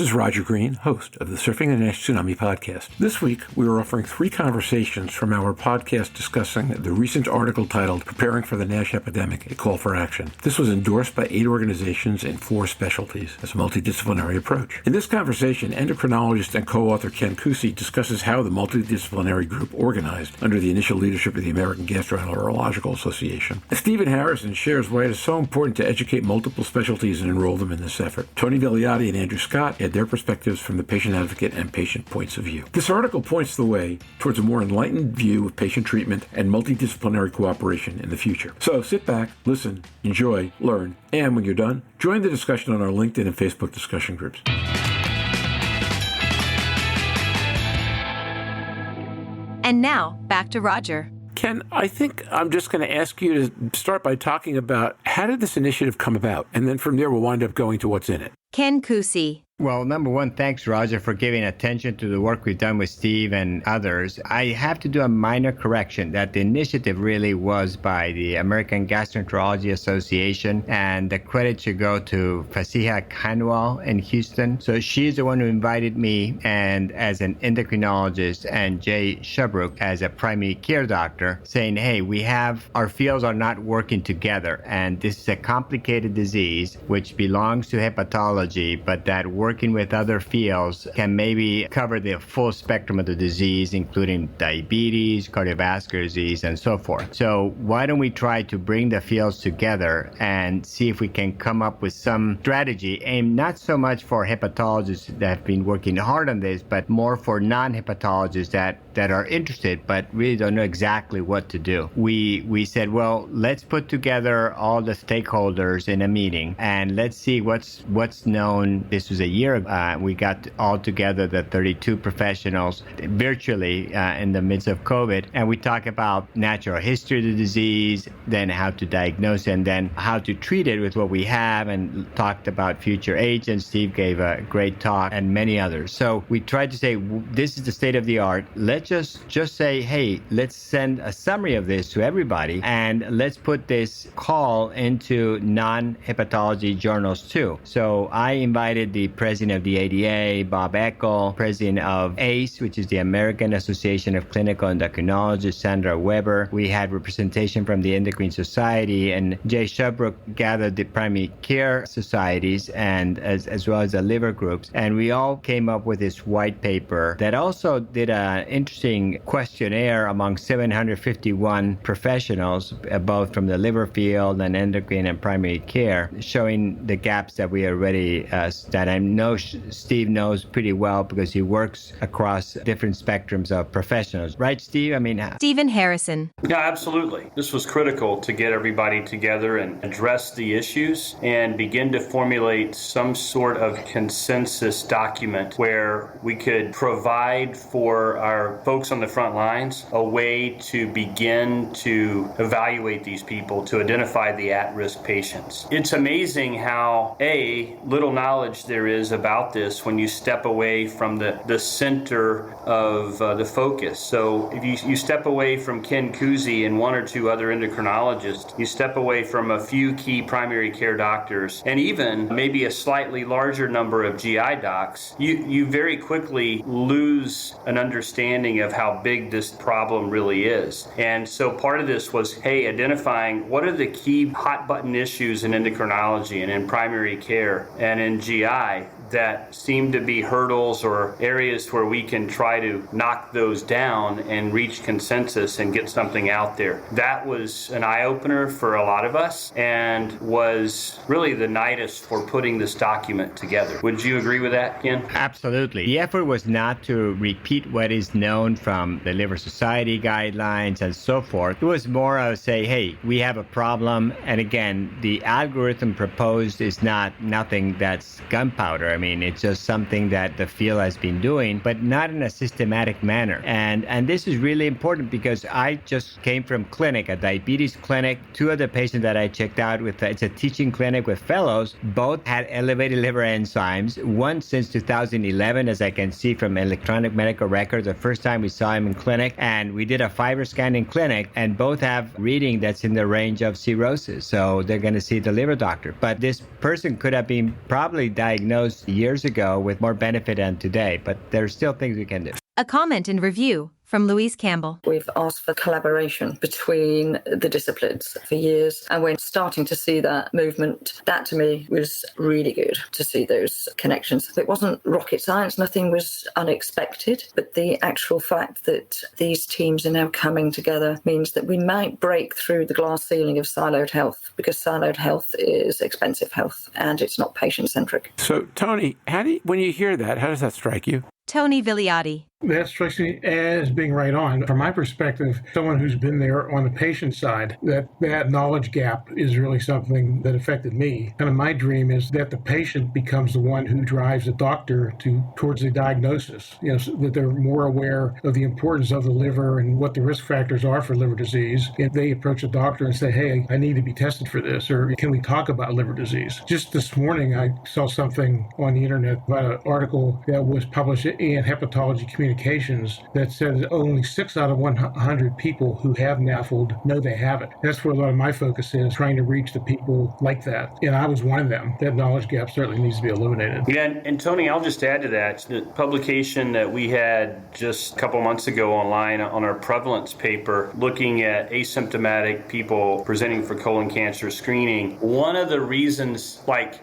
is Roger Green, host of the Surfing the NASH Tsunami podcast. This week, we are offering 3 conversations from our podcast discussing the recent article titled Preparing for the NASH Epidemic, a Call for Action. This was endorsed by 8 organizations in 4 specialties as a multidisciplinary approach. In this conversation, endocrinologist and co-author Ken Cusi discusses how the multidisciplinary group organized under the initial leadership of the American Gastroenterological Association. Stephen Harrison shares why it is so important to educate multiple specialties and enroll them in this effort. Tony Villiotti and Andrew Scott add their perspectives from the patient advocate and patient points of view. This article points the way towards a more enlightened view of patient treatment and multidisciplinary cooperation in the future. So sit back, listen, enjoy, learn, and when you're done, join the discussion on our LinkedIn and Facebook discussion groups. And now, back to Roger. Ken, I think I'm just going to ask you to start by talking about how did this initiative come about? And then from there, we'll wind up going to what's in it. Ken Cusi. Well, number one, thanks, Roger, for giving attention to the work we've done with Steve and others. I have to do a minor correction that the initiative really was by the American Gastroenterology Association, and the credit should go to Fasiha Kanwal in Houston. So she's the one who invited me, and as an endocrinologist, and Jay Shubruk as a primary care doctor, saying, hey, our fields are not working together, and this is a complicated disease which belongs to hepatology, but that working with other fields can maybe cover the full spectrum of the disease, including diabetes, cardiovascular disease, and so forth. So why don't we try to bring the fields together and see if we can come up with some strategy aimed not so much for hepatologists that have been working hard on this, but more for non-hepatologists that are interested but really don't know exactly what to do. We said, well, let's put together all the stakeholders in a meeting and let's see what's known. This was a year ago. We got all together the 32 professionals virtually in the midst of COVID, and we talked about natural history of the disease, then how to diagnose it, and then how to treat it with what we have, and talked about future agents. Steve gave a great talk and many others. So we tried to say, this is the state of the art. Let's just say, hey, let's send a summary of this to everybody, and let's put this call into non-hepatology journals too. So I invited the president of the ADA, Bob Eckel, president of ACE, which is the American Association of Clinical Endocrinologists, Sandra Weber. We had representation from the Endocrine Society, and Jay Shubruk gathered the primary care societies and as well as the liver groups. And we all came up with this white paper that also did an interesting questionnaire among 751 professionals, both from the liver field and endocrine and primary care, showing the gaps that we already, that I know Steve knows pretty well because he works across different spectrums of professionals. Right, Steve? Stephen Harrison. Yeah, absolutely. This was critical to get everybody together and address the issues and begin to formulate some sort of consensus document where we could provide for our folks on the front lines a way to begin to evaluate these people, to identify the at-risk patients. It's amazing how, little knowledge there is about this when you step away from the center of the focus. So if you step away from Ken Cusi and 1 or 2 other endocrinologists, you step away from a few key primary care doctors, and even maybe a slightly larger number of GI docs, you very quickly lose an understanding of how big this problem really is. And so part of this was, identifying what are the key hot button issues in endocrinology and in primary care and in GI that seem to be hurdles or areas where we can try to knock those down and reach consensus and get something out there. That was an eye-opener for a lot of us and was really the nidus for putting this document together. Would you agree with that, Ken? Absolutely. The effort was not to repeat what is known from the Liver Society guidelines and so forth. It was more of say, hey, we have a problem. And again, the algorithm proposed is nothing that's gunpowder. It's just something that the field has been doing, but not in a systematic manner. And this is really important because I just came from clinic, a diabetes clinic. 2 of the patients that I checked out with, it's a teaching clinic with fellows, both had elevated liver enzymes. One since 2011, as I can see from electronic medical records, the first time we saw him in clinic, and we did a fiber scan in clinic, and both have reading that's in the range of cirrhosis. So they're going to see the liver doctor. But this person could have been probably diagnosed years ago with more benefit than today, but there's still things we can do. A comment and review from Louise Campbell. We've asked for collaboration between the disciplines for years, and we're starting to see that movement. That to me was really good to see those connections. It wasn't rocket science, nothing was unexpected, but the actual fact that these teams are now coming together means that we might break through the glass ceiling of siloed health, because siloed health is expensive health and it's not patient-centric. So, Tony, when you hear that, how does that strike you? Tony Villiotti. That strikes me as being right on. From my perspective, someone who's been there on the patient side, that knowledge gap is really something that affected me. Kind of my dream is that the patient becomes the one who drives the doctor towards the diagnosis, so that they're more aware of the importance of the liver and what the risk factors are for liver disease. And they approach the doctor and say, hey, I need to be tested for this, or can we talk about liver disease? Just this morning, I saw something on the internet about an article that was published in Hepatology Communications that said that only 6 out of 100 people who have NAFLD know they have it. That's where a lot of my focus is, trying to reach the people like that. And I was one of them. That knowledge gap certainly needs to be eliminated. Yeah, and Tony, I'll just add to that. The publication that we had just a couple months ago online on our prevalence paper, looking at asymptomatic people presenting for colon cancer screening, one of the reasons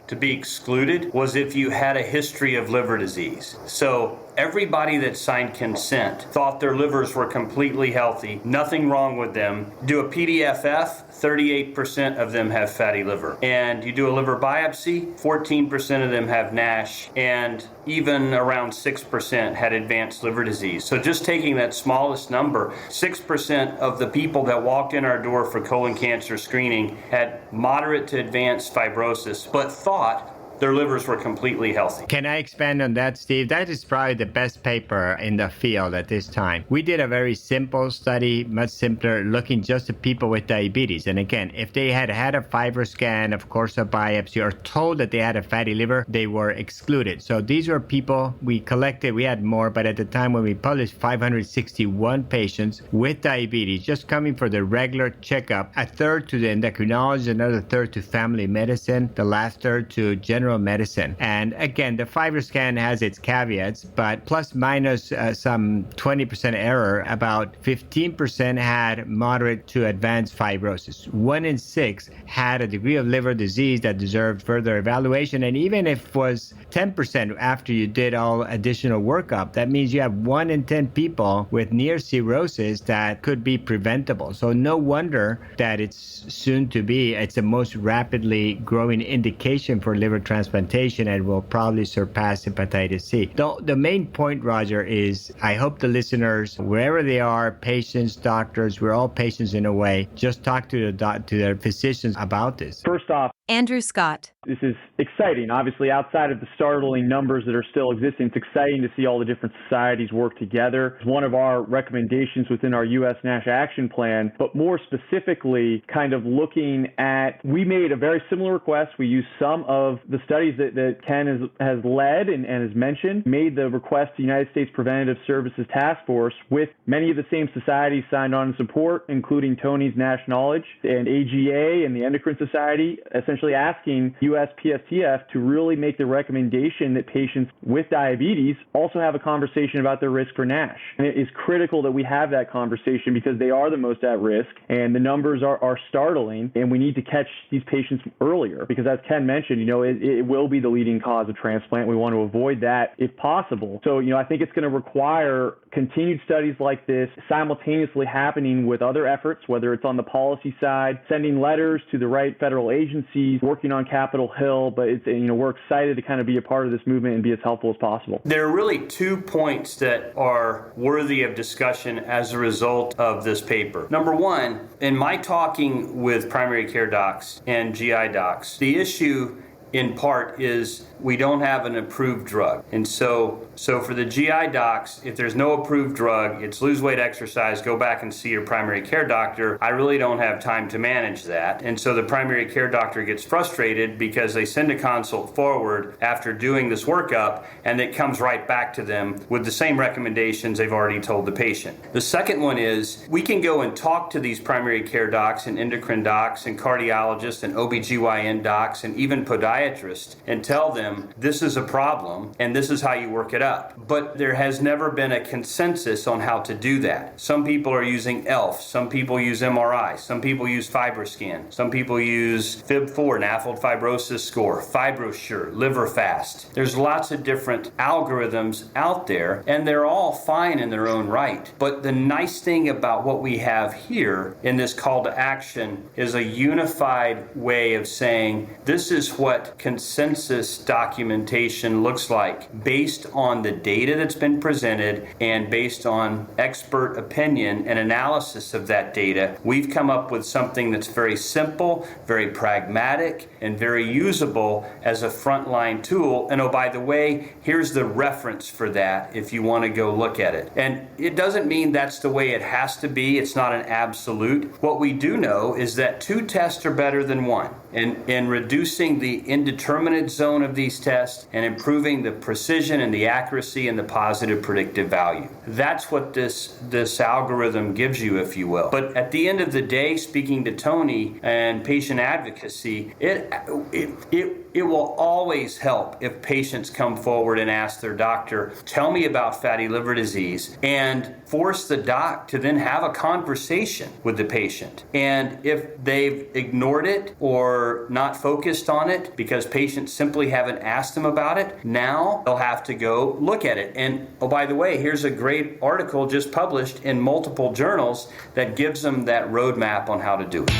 to be excluded was if you had a history of liver disease. So everybody that signed consent thought their livers were completely healthy, nothing wrong with them. Do a PDFF, 38% of them have fatty liver. And you do a liver biopsy, 14% of them have NASH, and even around 6% had advanced liver disease. So just taking that smallest number, 6% of the people that walked in our door for colon cancer screening had moderate to advanced fibrosis, but thought their livers were completely healthy. Can I expand on that, Steve? That is probably the best paper in the field at this time. We did a very simple study, much simpler, looking just at people with diabetes. And again, if they had had a FibroScan, of course a biopsy, or told that they had a fatty liver, they were excluded. So these were people we collected, we had more, but at the time when we published 561 patients with diabetes, just coming for the regular checkup, a third to the endocrinologist, another third to family medicine, the last third to general medicine. And again, the FibroScan has its caveats, but plus minus some 20% error, about 15% had moderate to advanced fibrosis. 1 in 6 had a degree of liver disease that deserved further evaluation. And even if it was 10% after you did all additional workup, that means you have 1 in 10 people with near cirrhosis that could be preventable. So no wonder that it's the most rapidly growing indication for liver transplantation and will probably surpass hepatitis C. The main point, Roger, is I hope the listeners, wherever they are, patients, doctors, we're all patients in a way, just talk to their physicians about this. First off, Andrew Scott. This is exciting. Obviously, outside of the startling numbers that are still existing, it's exciting to see all the different societies work together. It's one of our recommendations within our U.S. NASH Action Plan, but more specifically, kind of looking at, we made a very similar request. We used some of the studies that Ken has led and has mentioned, made the request to the United States Preventative Services Task Force with many of the same societies signed on in support, including Tony's NASH Knowledge and AGA and the Endocrine Society, essentially asking USPSTF to really make the recommendation that patients with diabetes also have a conversation about their risk for NASH. And it is critical that we have that conversation because they are the most at risk and the numbers are startling, and we need to catch these patients earlier because, as Ken mentioned, it will be the leading cause of transplant. We want to avoid that if possible. So, I think it's going to require continued studies like this simultaneously happening with other efforts, whether it's on the policy side, sending letters to the right federal agencies, working on Capitol Hill, but it's, we're excited to kind of be a part of this movement and be as helpful as possible. There are really 2 points that are worthy of discussion as a result of this paper. Number one, in my talking with primary care docs and GI docs, the issue in part is we don't have an approved drug. And so for the GI docs, if there's no approved drug, it's lose weight, exercise, go back and see your primary care doctor. I really don't have time to manage that. And so the primary care doctor gets frustrated because they send a consult forward after doing this workup, and it comes right back to them with the same recommendations they've already told the patient. The second one is we can go and talk to these primary care docs and endocrine docs and cardiologists and OBGYN docs and even podiatrists podiatrist and tell them this is a problem and this is how you work it up. But there has never been a consensus on how to do that. Some people are using ELF, some people use MRI, some people use FibroScan, some people use FIB4, NAFLD fibrosis score, FibroSure, LiverFast. There's lots of different algorithms out there, and they're all fine in their own right. But the nice thing about what we have here in this call to action is a unified way of saying this is what consensus documentation looks like based on the data that's been presented and based on expert opinion and analysis of that data. We've come up with something that's very simple, very pragmatic, and very usable as a frontline tool. And oh, by the way, here's the reference for that if you want to go look at it. And it doesn't mean that's the way it has to be. It's not an absolute. What we do know is that 2 tests are better than 1. And reducing the indeterminate zone of these tests and improving the precision and the accuracy and the positive predictive value. That's what this algorithm gives you, if you will. But at the end of the day, speaking to Tony and patient advocacy, it will always help if patients come forward and ask their doctor, tell me about fatty liver disease, and force the doc to then have a conversation with the patient. And if they've ignored it or not focused on it because patients simply haven't asked them about it, now they'll have to go look at it. And oh, by the way, here's a great article just published in multiple journals that gives them that roadmap on how to do it.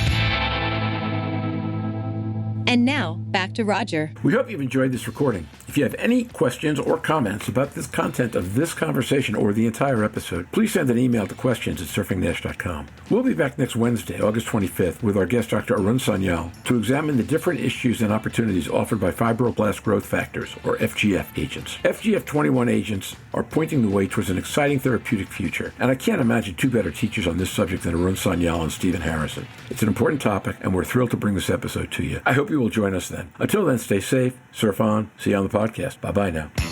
And now, back to Roger. We hope you've enjoyed this recording. If you have any questions or comments about this content of this conversation or the entire episode, please send an email to questions@surfingnash.com. We'll be back next Wednesday, August 25th, with our guest Dr. Arun Sanyal to examine the different issues and opportunities offered by fibroblast growth factors, or FGF agents. FGF21 agents are pointing the way towards an exciting therapeutic future, and I can't imagine 2 better teachers on this subject than Arun Sanyal and Stephen Harrison. It's an important topic, and we're thrilled to bring this episode to you. I hope you will join us then. Until then, stay safe, surf on, see you on the podcast. Bye-bye now.